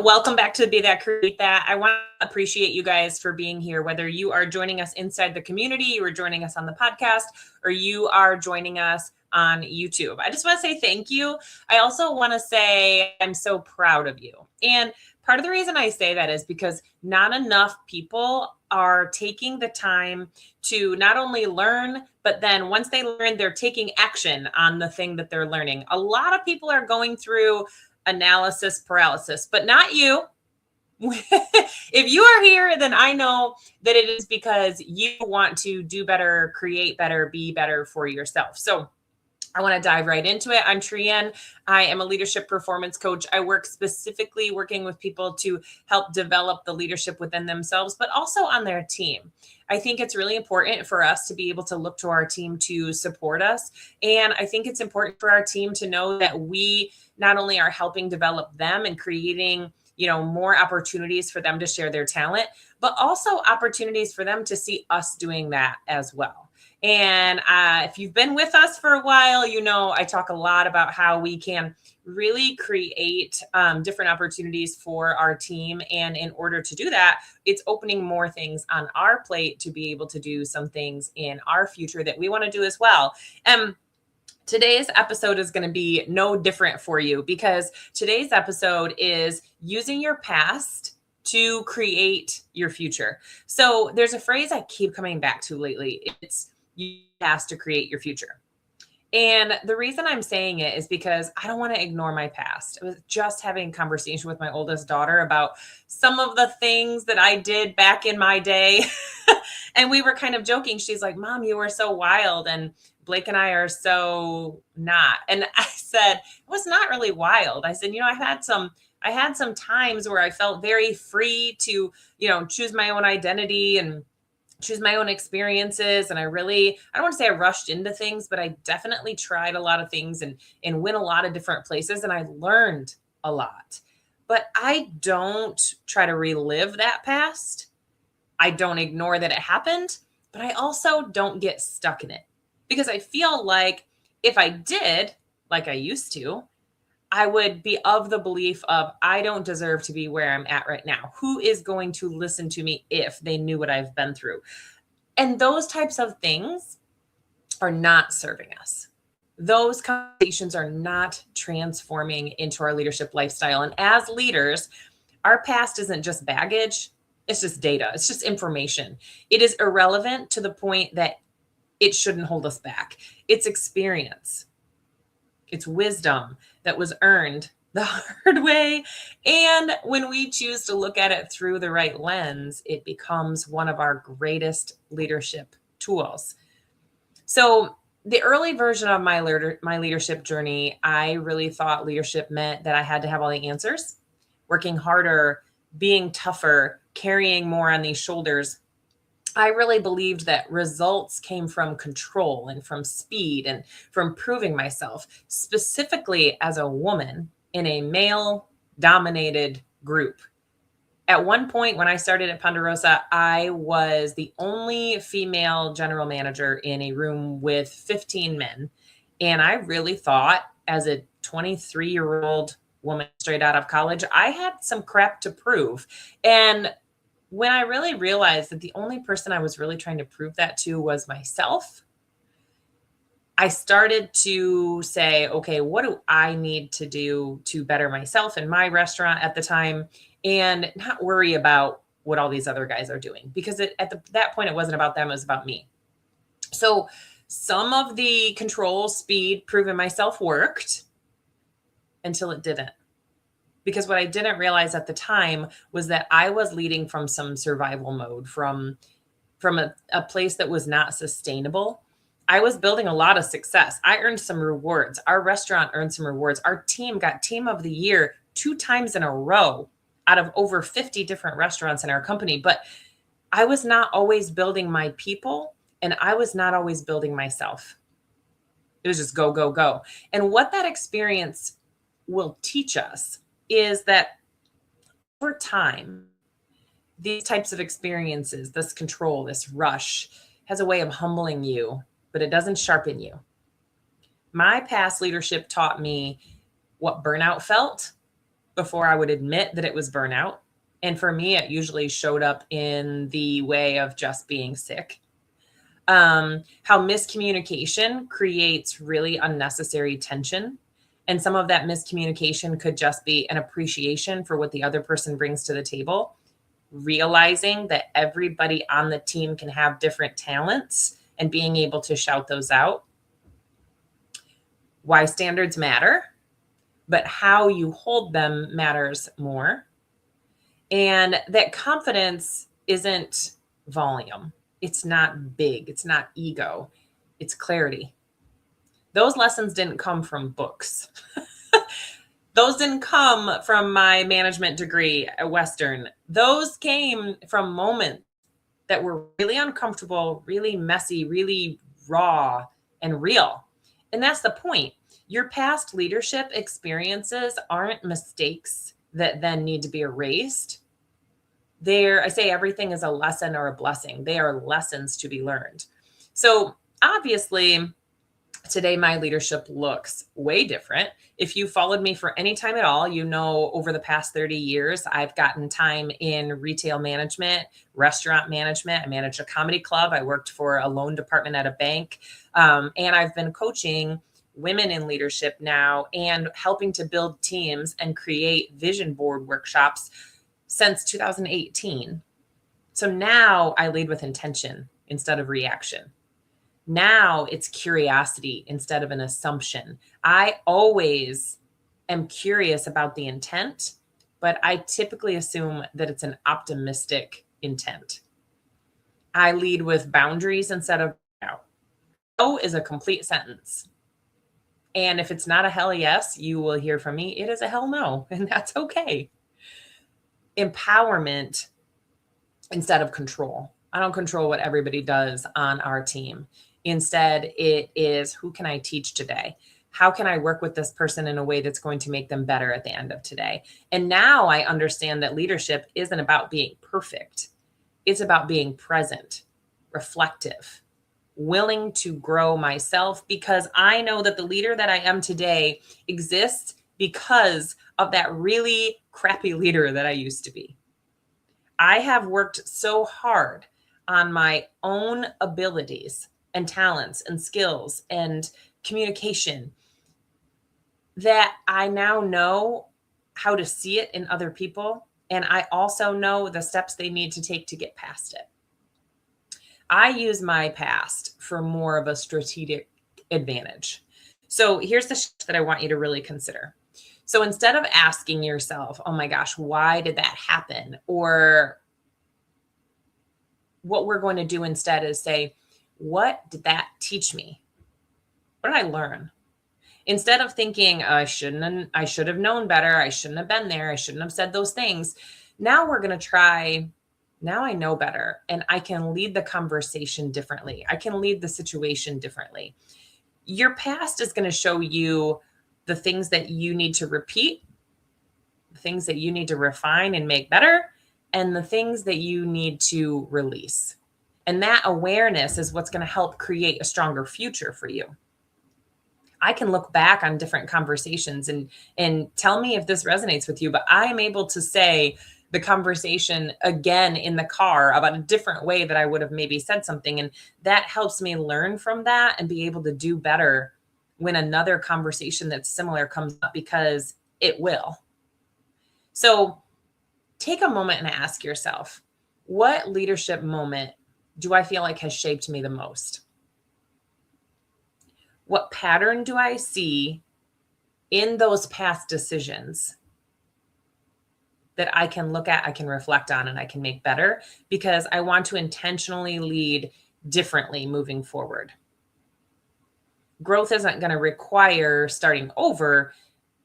Welcome back to Be That Create That. I want to appreciate you guys for being here, whether you are joining us inside the community, you are joining us on the podcast, or you are joining us on YouTube. I just want to say thank you. I also want to say I'm so proud of you. And part of the reason I say that is because not enough people are taking the time to not only learn, but then once they learn, they're taking action on the thing that they're learning. A lot of people are going through analysis paralysis, but not you. If you are here, then I know that it is because you want to do better, create better, be better for yourself. So I want to dive right into it. I'm Trienne. I am a leadership performance coach. I work specifically working with people to help develop the leadership within themselves, but also on their team. I think it's really important for us to be able to look to our team to support us. And I think it's important for our team to know that we not only are helping develop them and creating, more opportunities for them to share their talent, but also opportunities for them to see us doing that as well. And if you've been with us for a while, I talk a lot about how we can really create different opportunities for our team. And in order to do that, it's opening more things on our plate to be able to do some things in our future that we want to do as well. Today's episode is going to be no different for you because today's episode is using your past to create your future. So there's a phrase I keep coming back to lately. It's you past to create your future. And the reason I'm saying it is because I don't want to ignore my past. I was just having a conversation with my oldest daughter about some of the things that I did back in my day. And we were kind of joking. She's like, Mom, you were so wild. And Blake and I are so not. And I said, it was not really wild. I said, I had some times where I felt very free to, choose my own identity and choose my own experiences. And I don't want to say I rushed into things, but I definitely tried a lot of things and went a lot of different places. And I learned a lot, but I don't try to relive that past. I don't ignore that it happened, but I also don't get stuck in it because I feel like if I did, like I used to, I would be of the belief of I don't deserve to be where I'm at right now. Who is going to listen to me if they knew what I've been through? And those types of things are not serving us. Those conversations are not transforming into our leadership lifestyle. And as leaders, our past isn't just baggage. It's just data. It's just information. It is irrelevant to the point that it shouldn't hold us back. It's experience. It's wisdom that was earned the hard way. And when we choose to look at it through the right lens, it becomes one of our greatest leadership tools. So the early version of my leadership journey, I really thought leadership meant that I had to have all the answers, working harder, being tougher, carrying more on these shoulders. I really believed that results came from control and from speed and from proving myself, specifically as a woman in a male-dominated group. At one point when I started at Ponderosa, I was the only female general manager in a room with 15 men. And I really thought as a 23-year-old woman straight out of college, I had some crap to prove. And when I really realized that the only person I was really trying to prove that to was myself, I started to say, okay, what do I need to do to better myself in my restaurant at the time and not worry about what all these other guys are doing? Because that point, it wasn't about them, it was about me. So some of the control, speed, proving myself worked until it didn't. Because what I didn't realize at the time was that I was leading from some survival mode, from a place that was not sustainable. I was building a lot of success. I earned some rewards. Our restaurant earned some rewards. Our team got Team of the Year 2 times in a row out of over 50 different restaurants in our company. But I was not always building my people, and I was not always building myself. It was just go, go, go. And what that experience will teach us is that over time, these types of experiences, this control, this rush, has a way of humbling you, but it doesn't sharpen you. My past leadership taught me what burnout felt before I would admit that it was burnout. And for me, it usually showed up in the way of just being sick. How miscommunication creates really unnecessary tension. And some of that miscommunication could just be an appreciation for what the other person brings to the table, realizing that everybody on the team can have different talents and being able to shout those out. Why standards matter, but how you hold them matters more. And that confidence isn't volume. It's not big. It's not ego. It's clarity. Those lessons didn't come from books. Those didn't come from my management degree at Western. Those came from moments that were really uncomfortable, really messy, really raw and real. And that's the point. Your past leadership experiences aren't mistakes that then need to be erased. I say everything is a lesson or a blessing. They are lessons to be learned. So obviously, today my leadership looks way different. If you followed me for any time at all, you know over the past 30 years, I've gotten time in retail management, restaurant management. I managed a comedy club. I worked for a loan department at a bank. And I've been coaching women in leadership now and helping to build teams and create vision board workshops since 2018. So now I lead with intention instead of reaction. Now it's curiosity instead of an assumption. I always am curious about the intent, but I typically assume that it's an optimistic intent. I lead with boundaries instead of no. No is a complete sentence. And if it's not a hell yes, you will hear from me. It is a hell no, and that's okay. Empowerment instead of control. I don't control what everybody does on our team. Instead, it is, who can I teach today? How can I work with this person in a way that's going to make them better at the end of today? And now I understand that leadership isn't about being perfect. It's about being present, reflective, willing to grow myself, because I know that the leader that I am today exists because of that really crappy leader that I used to be. I have worked so hard on my own abilities and talents and skills and communication that I now know how to see it in other people. And I also know the steps they need to take to get past it. I use my past for more of a strategic advantage. So here's the shift that I want you to really consider. So instead of asking yourself, oh my gosh, why did that happen? Or what we're going to do instead is say, what did that teach me? What did I learn? Instead of thinking, I should have known better. I shouldn't have been there. I shouldn't have said those things. Now we're going to try, now I know better and I can lead the conversation differently. I can lead the situation differently. Your past is going to show you the things that you need to repeat, the things that you need to refine and make better, and the things that you need to release. And that awareness is what's going to help create a stronger future for you. I can look back on different conversations and tell me if this resonates with you, but I am able to say the conversation again in the car about a different way that I would have maybe said something. And that helps me learn from that and be able to do better when another conversation that's similar comes up, because it will. So take a moment and ask yourself, what leadership moment do I feel like has shaped me the most? What pattern do I see in those past decisions that I can look at, I can reflect on, and I can make better, because I want to intentionally lead differently moving forward. Growth isn't going to require starting over.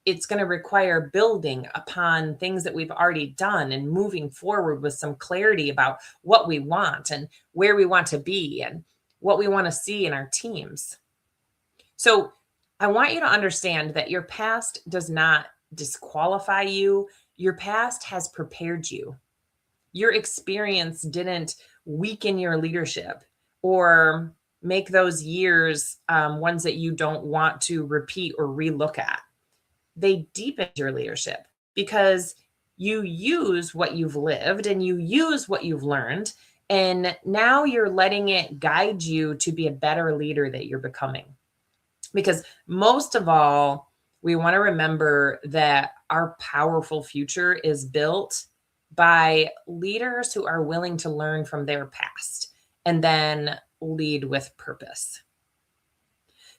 It's going to require building upon things that we've already done and moving forward with some clarity about what we want and where we want to be and what we want to see in our teams. So I want you to understand that your past does not disqualify you. Your past has prepared you. Your experience didn't weaken your leadership or make those years ones that you don't want to repeat or relook at. They deepened your leadership. because you use what you've lived and you use what you've learned. And now you're letting it guide you to be a better leader that you're becoming. Because most of all, we want to remember that our powerful future is built by leaders who are willing to learn from their past and then lead with purpose.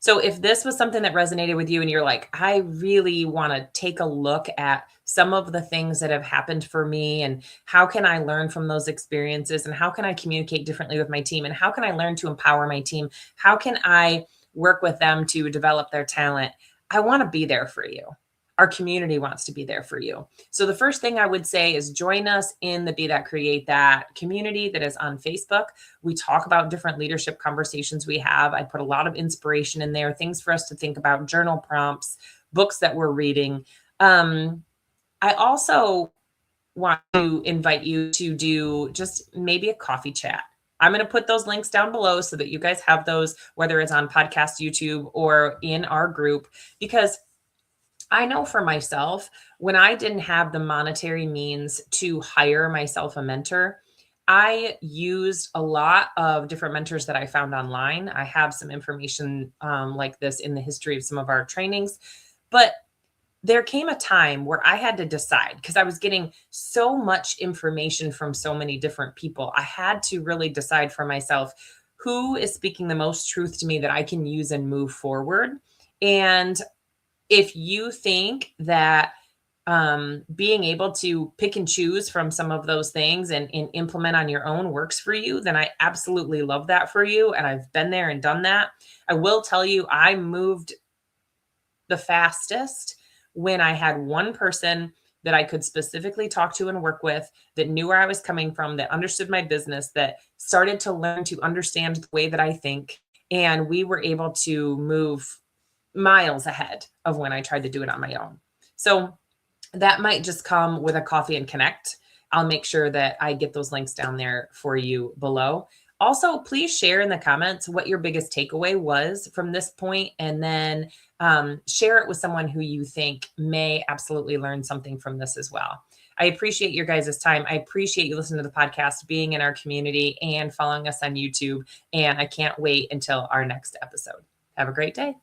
So if this was something that resonated with you and you're like, I really want to take a look at some of the things that have happened for me and how can I learn from those experiences and how can I communicate differently with my team and how can I learn to empower my team? How can I work with them to develop their talent? I want to be there for you. Our community wants to be there for you. So the first thing I would say is join us in the Be That Create That community that is on Facebook. We talk about different leadership conversations we have. I put a lot of inspiration in there, things for us to think about, journal prompts, books that we're reading. I also want to invite you to do just maybe a coffee chat. I'm going to put those links down below so that you guys have those, whether it's on podcast, YouTube, or in our group, because I know for myself, when I didn't have the monetary means to hire myself a mentor, I used a lot of different mentors that I found online. I have some information like this in the history of some of our trainings, but there came a time where I had to decide because I was getting so much information from so many different people. I had to really decide for myself who is speaking the most truth to me that I can use and move forward. And if you think that being able to pick and choose from some of those things and implement on your own works for you, then I absolutely love that for you. And I've been there and done that. I will tell you, I moved the fastest when I had one person that I could specifically talk to and work with that knew where I was coming from, that understood my business, that started to learn to understand the way that I think. And we were able to move miles ahead of when I tried to do it on my own. So that might just come with a coffee and connect. I'll make sure that I get those links down there for you below. Also, please share in the comments what your biggest takeaway was from this point, and then share it with someone who you think may absolutely learn something from this as well. I appreciate your guys' time. I appreciate you listening to the podcast, being in our community, and following us on YouTube. And I can't wait until our next episode. Have a great day.